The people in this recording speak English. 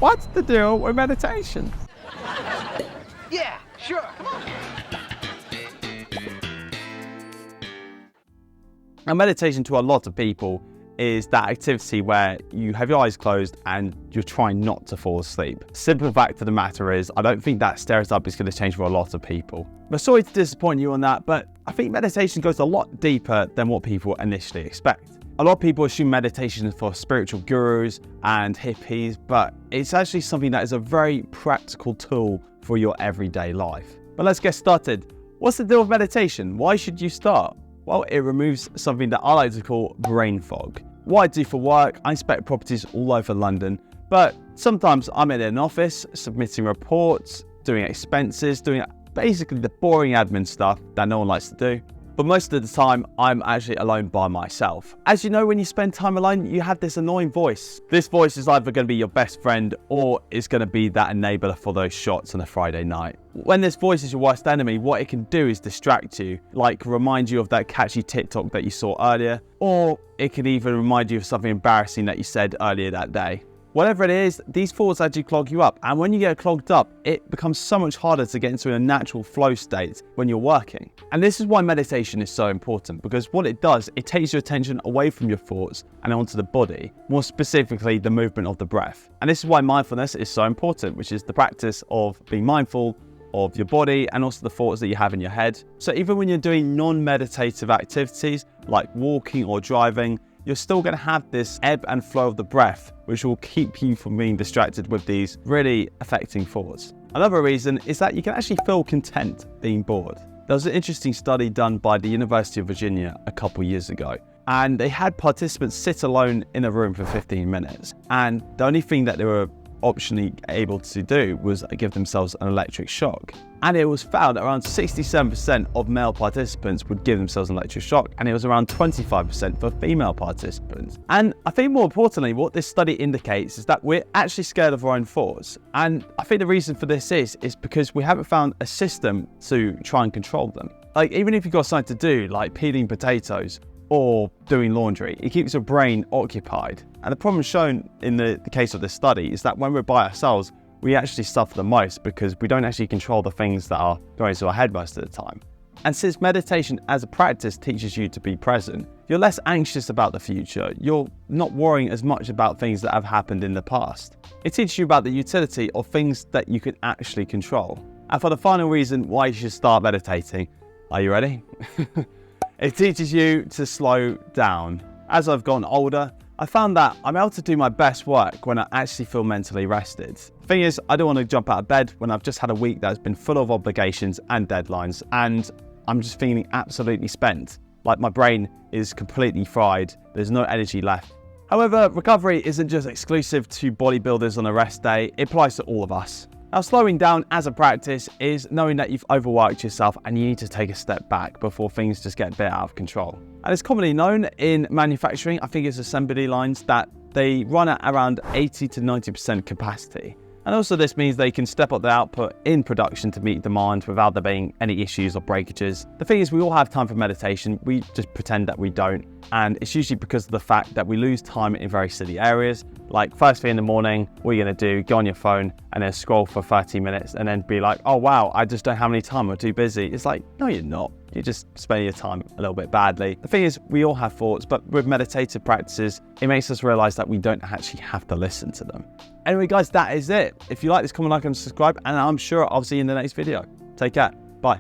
What's the deal with meditation? Yeah, sure. Come on. Now, meditation to a lot of people is that activity where you have your eyes closed and you're trying not to fall asleep. Simple fact of the matter is, I don't think that stereotype is going to change for a lot of people. But sorry to disappoint you on that, but I think meditation goes a lot deeper than what people initially expect. A lot of people assume meditation is for spiritual gurus and hippies, but it's actually something that is a very practical tool for your everyday life. But let's get started. What's the deal with meditation? Why should you start? Well, it removes something that I like to call brain fog. What I do for work, I inspect properties all over London, but sometimes I'm in an office submitting reports, doing expenses, doing basically the boring admin stuff that no one likes to do. But most of the time, I'm actually alone by myself. As you know, when you spend time alone, you have this annoying voice. This voice is either going to be your best friend or it's going to be that enabler for those shots on a Friday night. When this voice is your worst enemy, what it can do is distract you, like remind you of that catchy TikTok that you saw earlier, or it can even remind you of something embarrassing that you said earlier that day. Whatever it is, these thoughts actually clog you up, and when you get clogged up, it becomes so much harder to get into a natural flow state when you're working. And this is why meditation is so important, because what it does, it takes your attention away from your thoughts and onto the body, more specifically the movement of the breath. And this is why mindfulness is so important, which is the practice of being mindful of your body and also the thoughts that you have in your head. So even when you're doing non-meditative activities like walking or driving, you're still going to have this ebb and flow of the breath, which will keep you from being distracted with these really affecting thoughts. Another reason is that you can actually feel content being bored. There was an interesting study done by the University of Virginia a couple years ago, and they had participants sit alone in a room for 15 minutes. And the only thing that they were optionally able to do was give themselves an electric shock. And it was found that around 67% of male participants would give themselves an electric shock, and it was around 25% for female participants. And I think more importantly, what this study indicates is that we're actually scared of our own thoughts. And I think the reason for this is because we haven't found a system to try and control them. Like, even if you've got something to do, like peeling potatoes or doing laundry, it keeps your brain occupied. And the problem shown in the case of this study is that when we're by ourselves, we actually suffer the most because we don't actually control the things that are going to our head most of the time. And since meditation as a practice teaches you to be present, you're less anxious about the future. You're not worrying as much about things that have happened in the past. It teaches you about the utility of things that you can actually control. And for the final reason why you should start meditating, are you ready? It teaches you to slow down. As I've gotten older, I found that I'm able to do my best work when I actually feel mentally rested. The thing is, I don't want to jump out of bed when I've just had a week that's been full of obligations and deadlines, and I'm just feeling absolutely spent. Like my brain is completely fried, there's no energy left. However, recovery isn't just exclusive to bodybuilders on a rest day, it applies to all of us. Now, slowing down as a practice is knowing that you've overworked yourself and you need to take a step back before things just get a bit out of control. And it's commonly known in manufacturing, I think it's assembly lines, that they run at around 80 to 90% capacity. And also this means they can step up the output in production to meet demand without there being any issues or breakages. The thing is, we all have time for meditation, we just pretend that we don't. And it's usually because of the fact that we lose time in very silly areas. Like first thing in the morning, what are you going to do? Go on your phone and then scroll for 30 minutes and then be like, oh wow, I just don't have any time, I'm too busy. It's like, no, you're not. You're just spending your time a little bit badly. The thing is, we all have thoughts, but with meditative practices, it makes us realize that we don't actually have to listen to them. Anyway, guys, that is it. If you like this, comment, like, and subscribe, and I'm sure I'll see you in the next video. Take care. Bye.